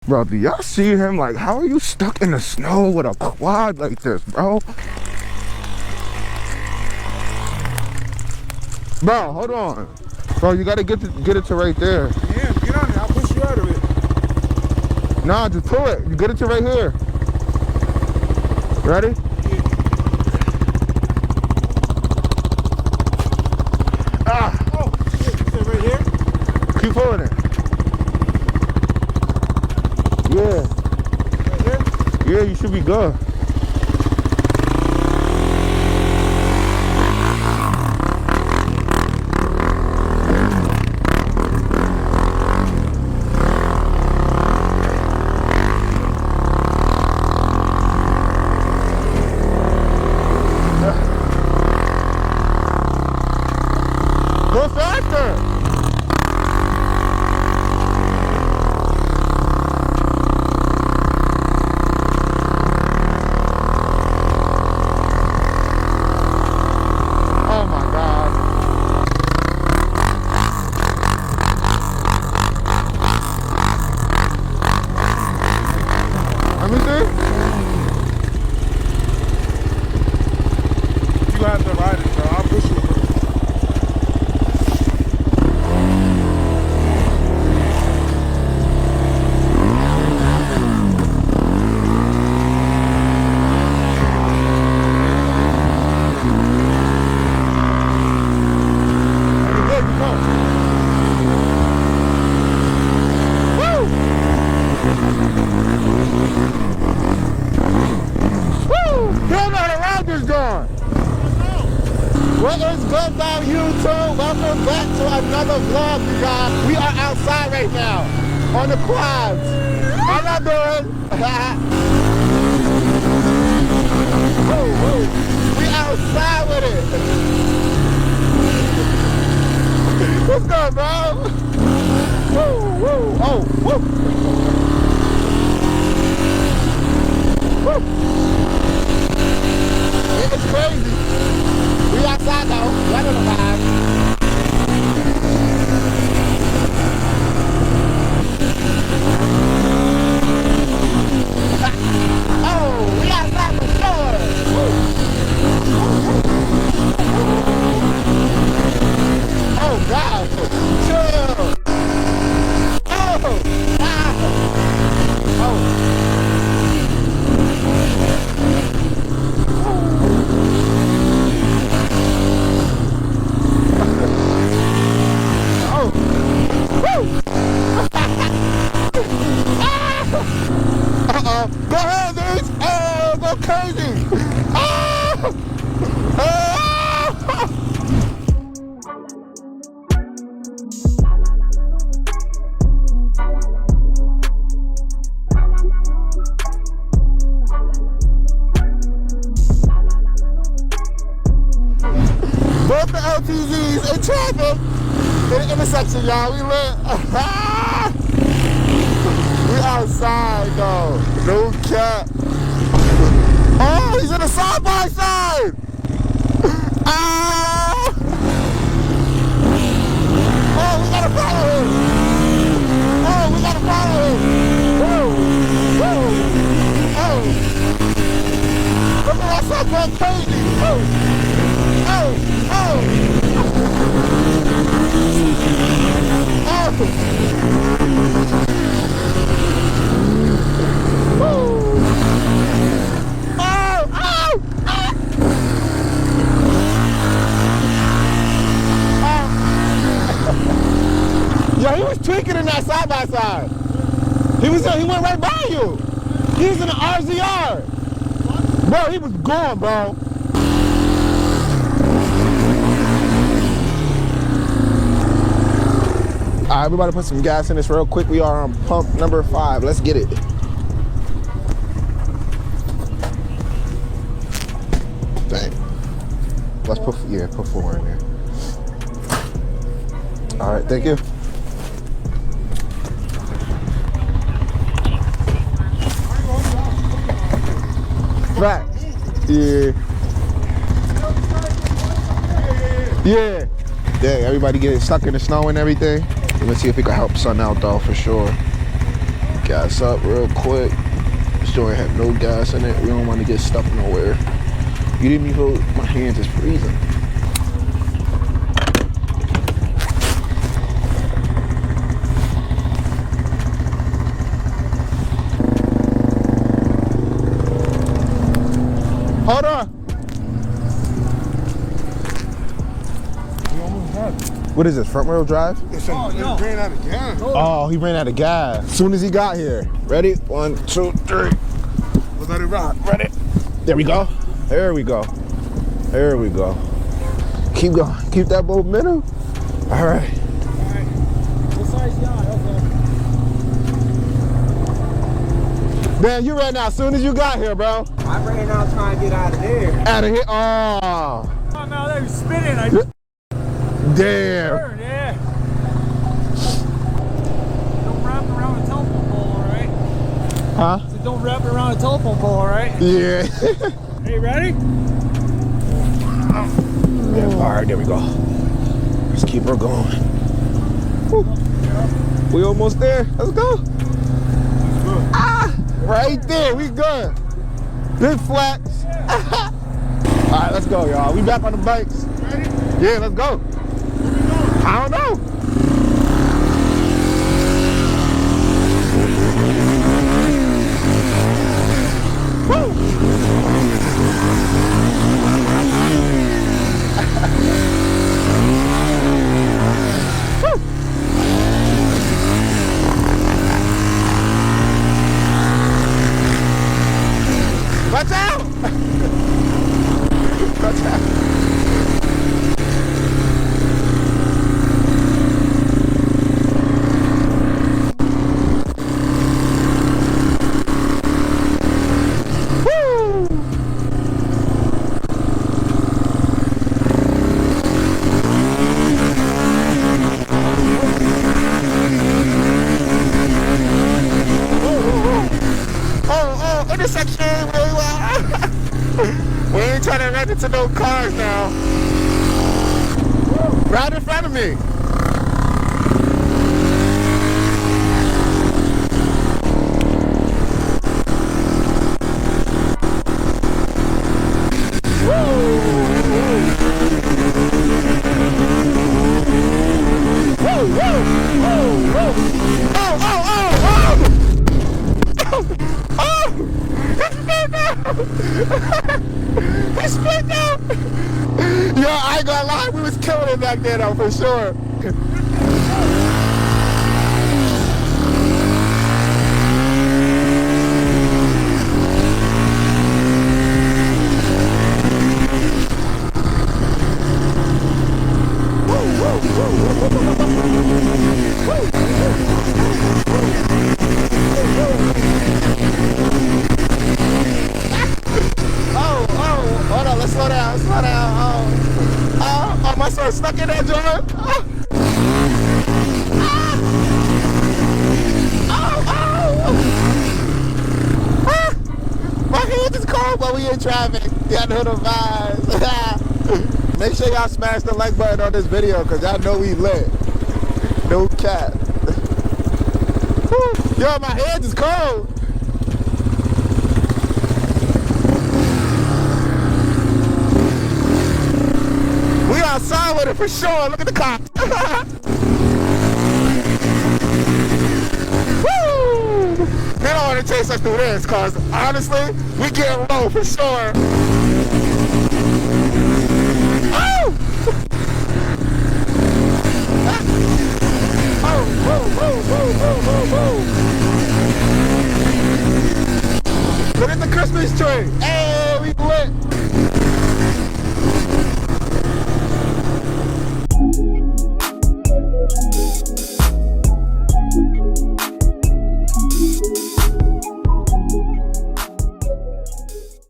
Bro, do y'all see him? Like, how are you stuck in the snow with a quad like this, bro? Bro, hold on. Bro, you gotta get it to right there. Yeah, get on it. I'll push you out of it. Nah, just pull it. You get it to right here. Ready? Yeah. Ah! Oh, shit. You said right here? Keep pulling it. Yeah. Right here? Yeah, you should be good. Go faster! Oh my God. Let me see. You have to ride it, bro. I'll push you. There you go. Woo! Woo! Don't know how the Raptors going. What is good about YouTube? Welcome back to another vlog, you guys. We are outside right now on the quads. How y'all doing? Woo, woo. We outside with it. What's good, bro? Woo, woo. Oh, woo. Woo. It's crazy. We outside though. Weather the vibe. Oh, we outside for sure. Woo. Oh God. Chill. Oh. Ah. Oh. Go ahead, dude. Oh, go crazy. Ah! Ah! Both the LTZs in traffic in the intersection, y'all. We lit. We outside though. No cap. Oh, he's in a side by side. Ah! Oh, we gotta follow him. Oh, we gotta follow him. Whoa, whoa, oh. Look at that stuff going crazy. Oh, oh, oh. Oh. Yo, he was tweaking in that side by side. He went right by you. He was in the RZR. Bro, he was gone, bro. All right, everybody put some gas in this real quick. We are on pump number 5. Let's get it. Dang. Let's put 4 in there. All right, thank you. Right. Yeah. Yeah. Dang, everybody getting stuck in the snow and everything. Let's see if we can help son out though, for sure. gas up real quick. This joint had no gas in it. We don't want to get stuck nowhere. You didn't even feel my hands is freezing. Hold on. We almost got it. What is this, front wheel drive? Oh, no. He ran out of gas. Oh, he ran out of gas. As soon as he got here. Ready? 1, 2, 3. We'll let it rock. Ready? There we go. There we go. There we go. Keep going. Keep that momentum. All right. What size yacht? Okay. Man, you ran out as soon as you got here, bro. I ran out trying to get out of there. Out of here. Oh. Oh, no, they were spinning. I just Damn. turned, yeah. Don't wrap it around a telephone pole, all right? Huh? So don't wrap it around a telephone pole, all right? Yeah. Are you ready? Yeah, all right, there we go. Let's keep her going. Woo. We almost there. Let's go. Ah, right there. We good. Big flats. All right, let's go, y'all. We back on the bikes. Ready? Yeah, let's go. I don't know. Woo. Watch out! Watch out! Intersection, we ain't trying to run into no cars now. Right in front of me. He split out! Yo, I ain't gonna lie, we was killing it back there though, for sure. Hold on, let's slow down, slow down. Oh, my son stuck in that joint. My hands is cold, but we in traffic. Y'all know the vibes. Make sure y'all smash the like button on this video, because y'all know we lit. No cap. Yo, my hands is cold. We outside with it for sure. Look at the cops. Woo! They don't want to chase us through this, cause honestly, we get low for sure. Oh! Oh! Whoa! Whoa! Whoa! Whoa! Whoa! Whoa! Look at the Christmas tree. Hey, we lit.